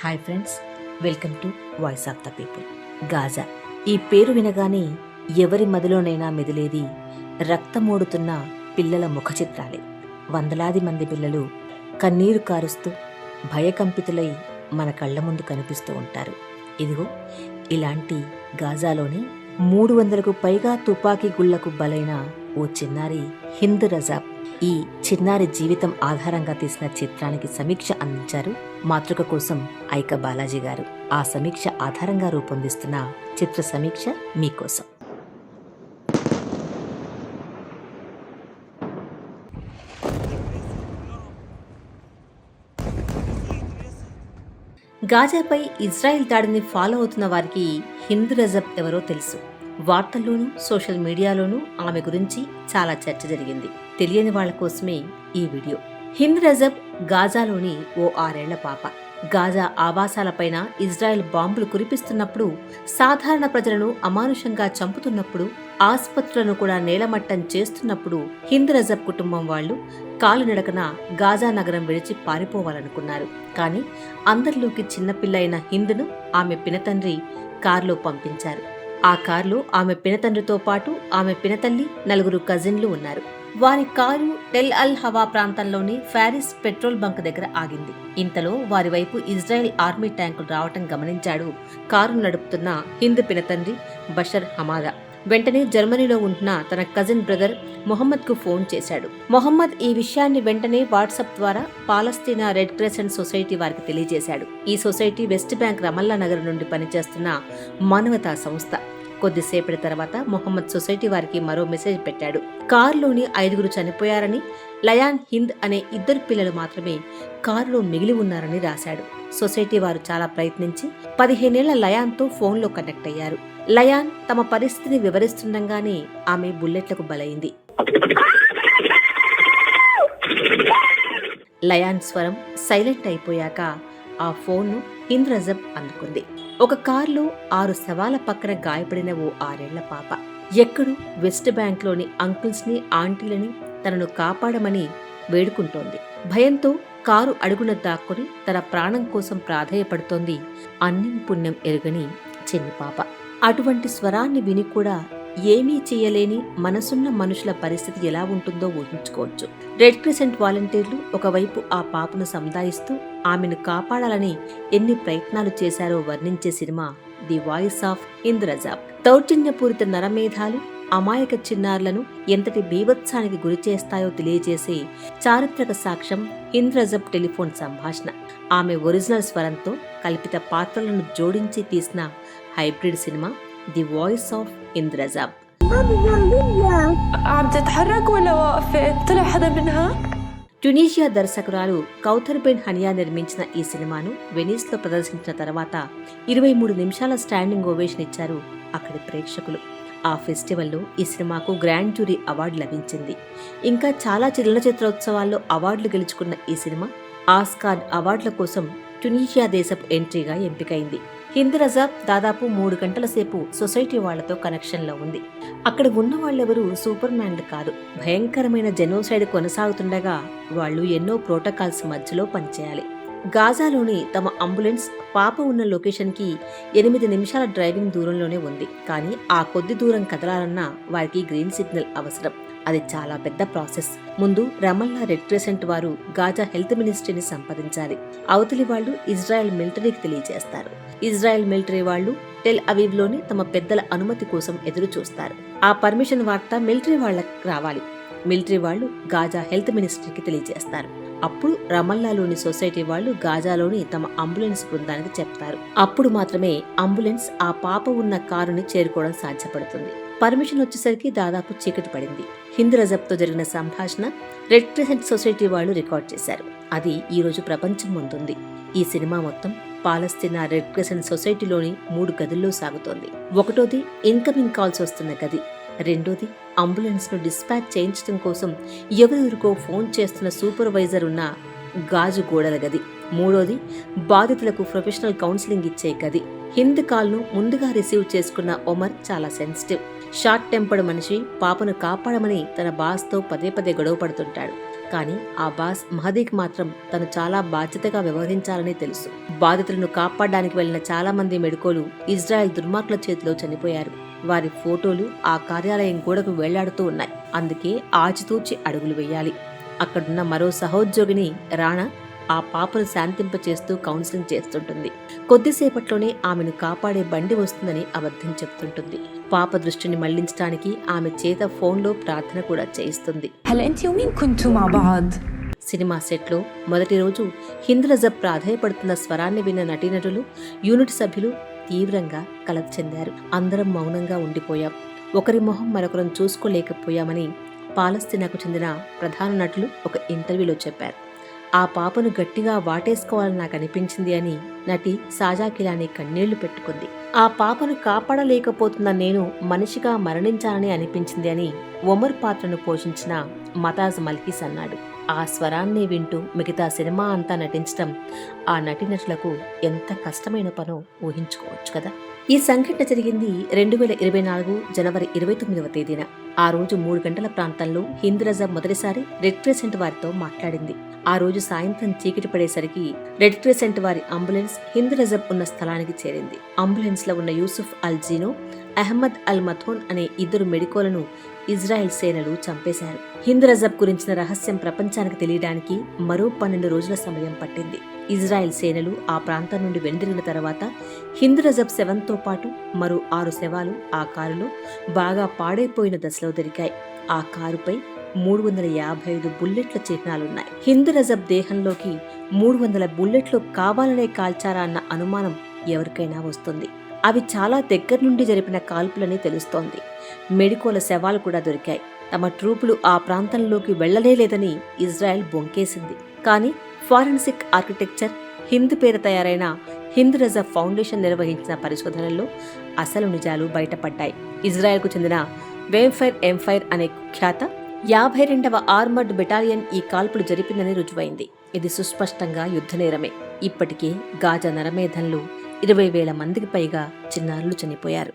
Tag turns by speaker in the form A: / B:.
A: Hi friends, welcome to voice of the people. Gaza ఈ పేరు వినగానే ఎవరి మదిలోనైనా మెదిలేది రక్తమోడుతున్న పిల్లల ముఖ చిత్రాలే. వందలాది మంది పిల్లలు కన్నీరు కారుస్తూ భయకంపితులై మన కళ్ళ ముందు కనిపిస్తూ ఉంటారు. ఇదిగో ఇలాంటి గాజాలోని 300కు పైగా తుపాకీ గుళ్లకు బలైన ఓ చిన్నారి హింద్ రజాబ్. ఈ చిన్నారి జీవితం ఆధారంగా తీసిన చిత్రానికి సమీక్ష అందించారు మాతృక కోసం ఐక బాలాజీ గారు. ఆ సమీక్ష ఆధారంగా రూపొందిస్తున్న చిత్ర సమీక్ష మీకోసం. గాజాపై ఇజ్రాయెల్ దాడిని ఫాలో అవుతున్న వారికి హింద్ రజబ్ ఎవరో తెలుసు. వార్తల్లోనూ సోషల్ మీడియాలోనూ ఆమె గురించి చాలా చర్చ జరిగింది. తెలియని వాళ్ల కోసమే ఈ వీడియో. హింద్ రజబ్ గాజాలోని ఓ 6 ఏళ్ల పాప. గాజా ఆవాసాలపైన ఇజ్రాయెల్ బాంబులు కురిపిస్తున్నప్పుడు, సాధారణ ప్రజలను అమానుషంగా చంపుతున్నప్పుడు, ఆసుపత్రులను కూడా నేలమట్టం చేస్తున్నప్పుడు హింద్ రజబ్ కుటుంబం వాళ్లు కాలునడకన గాజా నగరం విడిచి పారిపోవాలనుకున్నారు. కానీ అందరిలోకి చిన్నపిల్ల అయిన హింద్ను ఆమె పినతండ్రి కారులో పంపించారు. ఆ కారులో ఆమె పినతండ్రితో పాటు ఆమె పినతల్లి, 4 కజిన్లు ఉన్నారు. వారి కారు టెల్ అల్ హవా ప్రాంతంలోని ఫారిస్ పెట్రోల్ బంక్ దగ్గర ఆగింది. ఇంతలో వారి వైపు ఇజ్రాయెల్ ఆర్మీ ట్యాంకులు రావటం గమనించాడు కారు నడుపుతున్న హింద్ పినతండ్రి బషర్ హమాదా. వెంటనే జర్మనీలో ఉంటున్న తన కజిన్ బ్రదర్ మొహమ్మద్ కు ఫోన్ చేశాడు. మొహమ్మద్ ఈ విషయాన్ని వెంటనే వాట్సాప్ ద్వారా పాలస్తీనా రెడ్ క్రెసెంట్ సొసైటీ వారికి తెలియజేశాడు. ఈ society west bank Ramallah Nagar నుండి పనిచేస్తున్న మానవతా సంస్థ. కొద్దిసేపటి తర్వాత మొహమ్మద్ సొసైటీ వారికి మరో మెసేజ్ పెట్టాడు. కారులోని 5 చనిపోయారని, లయాన్, హింద్ అనే 2 పిల్లలు మాత్రమే కారులో మిగిలి ఉన్నారని రాశాడు. సొసైటీ వారు చాలా ప్రయత్నించి 15 ఏళ్ల లయాన్తో ఫోన్లో కనెక్ట్ అయ్యారు. లయాన్ తమ పరిస్థితిని వివరిస్తుండగానే ఆమె బుల్లెట్లకు బలైంది. లయాన్ స్వరం సైలెంట్ అయిపోయాక ఆ ఫోన్ను హింద్ రజబ్ అందుకుంది. ఒక కారులో 6 శవాల పక్కన గాయపడిన ఓ 6 ఏళ్ల పాప. ఎక్కడో వెస్ట్ బ్యాంక్ లోని అంకుల్స్ ని, ఆంటీలని తనను కాపాడమని వేడుకుంటోంది. భయంతో కారు అడుగున దాక్కుని తన ప్రాణం కోసం ప్రాధేయపడుతోంది అన్నం పుణ్యం ఎరుగని చిన్ని పాప. అటువంటి స్వరాన్ని విని కూడా ఏమీ చేయలేని మనసున్న మనుషుల పరిస్థితి ఎలా ఉంటుందో ఊహించుకోవచ్చు. రెడ్ క్రిసెంట్ వాలంటీర్లు ఒకవైపు ఆ పాపను సంధాయిస్తూ ఆమెను కాపాడాలని ఎన్ని ప్రయత్నాలు చేశారో వర్ణించే cinema the voice of Hind Rajab. దౌర్జన్యపూరిత నరమేధాలు అమాయక చిన్నారులను ఎంతటి బీభత్సానికి గురి చేస్తాయో తెలియజేసే చారిత్రక సాక్ష్యం హింద్ రజబ్ టెలిఫోన్ సంభాషణ. ఆమె ఒరిజినల్ స్వరంతో కల్పిత పాత్రలను జోడించి తీసిన hybrid cinema the voice of Hind Rajab. Tunisia దర్శకురాలు కౌథర్ బెన్ హనియా నిర్మించిన ఈ సినిమాను వెనీస్ లో ప్రదర్శించిన తర్వాత 23 నిమిషాల స్టాండింగ్ ఓవేషన్ ఇచ్చారు అక్కడి ప్రేక్షకులు. ఆ ఫెస్టివల్లో ఈ సినిమాకు గ్రాండ్ జ్యూరీ అవార్డు లభించింది. ఇంకా చాలా చలనచిత్రోత్సవాల్లో అవార్డులు గెలుచుకున్న ఈ సినిమా ఆస్కార్ అవార్డుల కోసం ట్యునీషియా దేశపు ఎంట్రీగా ఎంపికైంది. హింద్ రజాబ్ దాదాపు 3 గంటల సేపు సొసైటీ వాళ్లతో కనెక్షన్లో ఉంది. అక్కడ ఉన్న వాళ్ళెవరూ సూపర్ మ్యాన్లు కాదు. భయంకరమైన జెనోసైడ్ కొనసాగుతుండగా వాళ్ళు ఎన్నో ప్రోటోకాల్స్ మధ్యలో పనిచేయాలి. గాజాలోని తమ అంబులెన్స్ పాప ఉన్న లొకేషన్కి 8 నిమిషాల డ్రైవింగ్ దూరంలోనే ఉంది. కానీ ఆ కొద్ది దూరం కదలాలన్నా వారికి గ్రీన్ సిగ్నల్ అవసరం. అది చాలా పెద్ద ప్రాసెస్. ముందు రమల్లా రెడ్ క్రెసెంట్ వారు గాజా హెల్త్ మినిస్ట్రీని సంప్రదించాలి. అవతలి వాళ్లు ఇజ్రాయెల్ మిలిటరీకి తెలియజేస్తారు. ఇజ్రాయెల్ మిలిటరీ వాళ్లు టెల్ అవీవ్ లోని తమ పెద్దల అనుమతి కోసం ఎదురు చూస్తారు. ఆ పర్మిషన్ వార్త మిలిటరీ వాళ్లకు రావాలి. మిలిటరీ వాళ్లు గాజా హెల్త్ మినిస్ట్రీకి తెలియజేస్తారు. అప్పుడు రమల్లాలోని సొసైటీ వాళ్లు గాజాలోని తమ అంబులెన్స్ బృందానికి చెప్తారు. అప్పుడు మాత్రమే అంబులెన్స్ ఆ పాప ఉన్న కారుని చేరుకోవడం సాధ్యపడుతుంది. పర్మిషన్ వచ్చేసరికి దాదాపు చీకటి పడింది. హింద్ రజబ్తో జరిగిన సంభాషణ రెడ్ క్రెసెంట్ సొసైటీ వాళ్లు రికార్డ్ చేశారు. అది ఈ రోజు ప్రపంచం ముందుంది. ఈ సినిమా మొత్తం పాలస్తీనా రెడ్ క్రెసెంట్ సొసైటీలోని 3 గదుల్లో సాగుతోంది. ఒకటోది ఇన్కమింగ్ కాల్స్ వస్తున్న గది, రెండోది అంబులెన్స్ ను డిస్పాచ్ చేయించడం కోసం ఎవరెవరికో ఫోన్ చేస్తున్న సూపర్వైజర్ ఉన్న గాజు గోడల గది, మూడోది బాధితులకు ప్రొఫెషనల్ కౌన్సిలింగ్ ఇచ్చే గది. హింద్ కాల్ను ముందుగా రిసీవ్ చేసుకున్న ఒమర్ చాలా సెన్సిటివ్, షార్ట్ టెంపర్డ్ మనిషి. పాపను కాపాడమని తన బాస్తో పదే పదే గొడవ పడుతుంటాడు. కానీ ఆ బాస్ మహదీకి మాత్రం తను చాలా బాధ్యతగా వ్యవహరించాలని తెలుసు. బాధితులను కాపాడడానికి వెళ్లిన చాలా మంది మెడికోలు ఇజ్రాయెల్ దుర్మార్గుల చేతిలో చనిపోయారు. వారి ఫోటోలు ఆ కార్యాలయం గోడకు వేలాడుతూ ఉన్నాయి. అందుకే ఆచితూచి అడుగులు వేయాలి. అక్కడున్న మరో సహోద్యోగిని రాణా ఆ పాపను శాంతింపచేస్తూ కౌన్సిలింగ్ చేస్తుంటుంది. కొద్దిసేపట్లోనే ఆమెను కాపాడే బండి వస్తుందని అబద్ధం చెప్తుంటుంది. పాప దృష్టిని మళ్లించడానికి ఆమె చేత ఫోన్లో ప్రార్థన కూడా చేయిస్తుంది. సినిమా సెట్లో మొదటి రోజు హింద్ రజబ్ ప్రాధాయపడుతున్న స్వరాన్ని విన్న నటీనటులు, యూనిట్ సభ్యులు తీవ్రంగా కలత చెందారు. అందరం మౌనంగా ఉండిపోయాం. ఒకరి మొహం మరొకరం చూసుకోలేకపోయామని పాలస్తీనాకు చెందిన ప్రధాన నటులు ఒక ఇంటర్వ్యూలో చెప్పారు. ఆ పాపను గట్టిగా వాటేసుకోవాలని నాకు అనిపించింది అని నటి సాజా కిలానీ కన్నీళ్లు పెట్టుకుంది. ఆ పాపను కాపాడలేకపోతున్న నేను మనిషిగా మరణించాలని అనిపించింది అని ఒమర్ పాత్రను పోషించిన మతాజ్ మల్కీస్ అన్నాడు. ఆ స్వరాన్ని వింటూ మిగతా సినిమా అంతా నటించడం ఆ నటీనటులకు ఎంత కష్టమైన పనో ఊహించుకోవచ్చు కదా. ఈ సంఘటన జరిగింది 2024 జనవరి 29వ తేదీన. ఆ రోజు 3 గంటల ప్రాంతంలో హింద్ రజబ్ మొదటిసారి రెడ్ క్రెసెంట్ వారితో మాట్లాడింది. ఆ రోజు సాయంత్రం చీకటి పడేసరికి రెడ్ క్రెసెంట్ వారి అంబులెన్స్ హింద్ రజబ్ ఉన్న స్థలానికి చేరింది. అంబులెన్స్ లో ఉన్న యూసుఫ్ అల్ జీనో, అహ్మద్ అల్ మథోన్ అనే 2 మెడికోలను ఇజ్రాయెల్ సేనలు చంపేశారు. హింద్ రజబ్ గురించిన రహస్యం ప్రపంచానికి తెలియడానికి మరో 12 రోజుల సమయం పట్టింది. ఇజ్రాయెల్ సేనలు ఆ ప్రాంతం నుండి వెనుదిరిగిన తర్వాత హింద్ రజబ్ శవంతో పాటు మరో 6 శవాలు ఆ కారులో బాగా పాడైపోయిన దశలో దొరికాయి. ఆ కారుపై 355 బుల్లెట్ల చిహ్నాలున్నాయి. హింద్ రజబ్ దేహంలోకి 300 బుల్లెట్లు కావాలనే కాల్చారా అన్న అనుమానం ఎవరికైనా వస్తుంది. అవి చాలా దగ్గర నుండి జరిపిన కాల్పులని తెలుస్తోంది. మెడికోల శవాలు కూడా దొరికాయి. తమ ట్రూపులు ఆ ప్రాంతంలోకి వెళ్లలేదని ఇజ్రాయెల్ బొంకేసింది. కానీ ఫారెన్సిక్ ఆర్కిటెక్చర్ హింద్ పేర తయారైన హింద్ రజబ్ ఫౌండేషన్ నిర్వహించిన పరిశోధనల్లో అసలు నిజాలు బయటపడ్డాయి. ఇజ్రాయెల్కు చెందిన వేంఫైర్ ఎంఫైర్ అనే ఖ్యాత 52వ ఆర్మర్డ్ బెటాలియన్ ఈ కాల్పులు జరిపిందని రుజువైంది. ఇది సుస్పష్టంగా యుద్ధనేరమే. ఇప్పటికే గాజా నరమేధంలో 20,000 మందికి పైగా చిన్నారులు చనిపోయారు.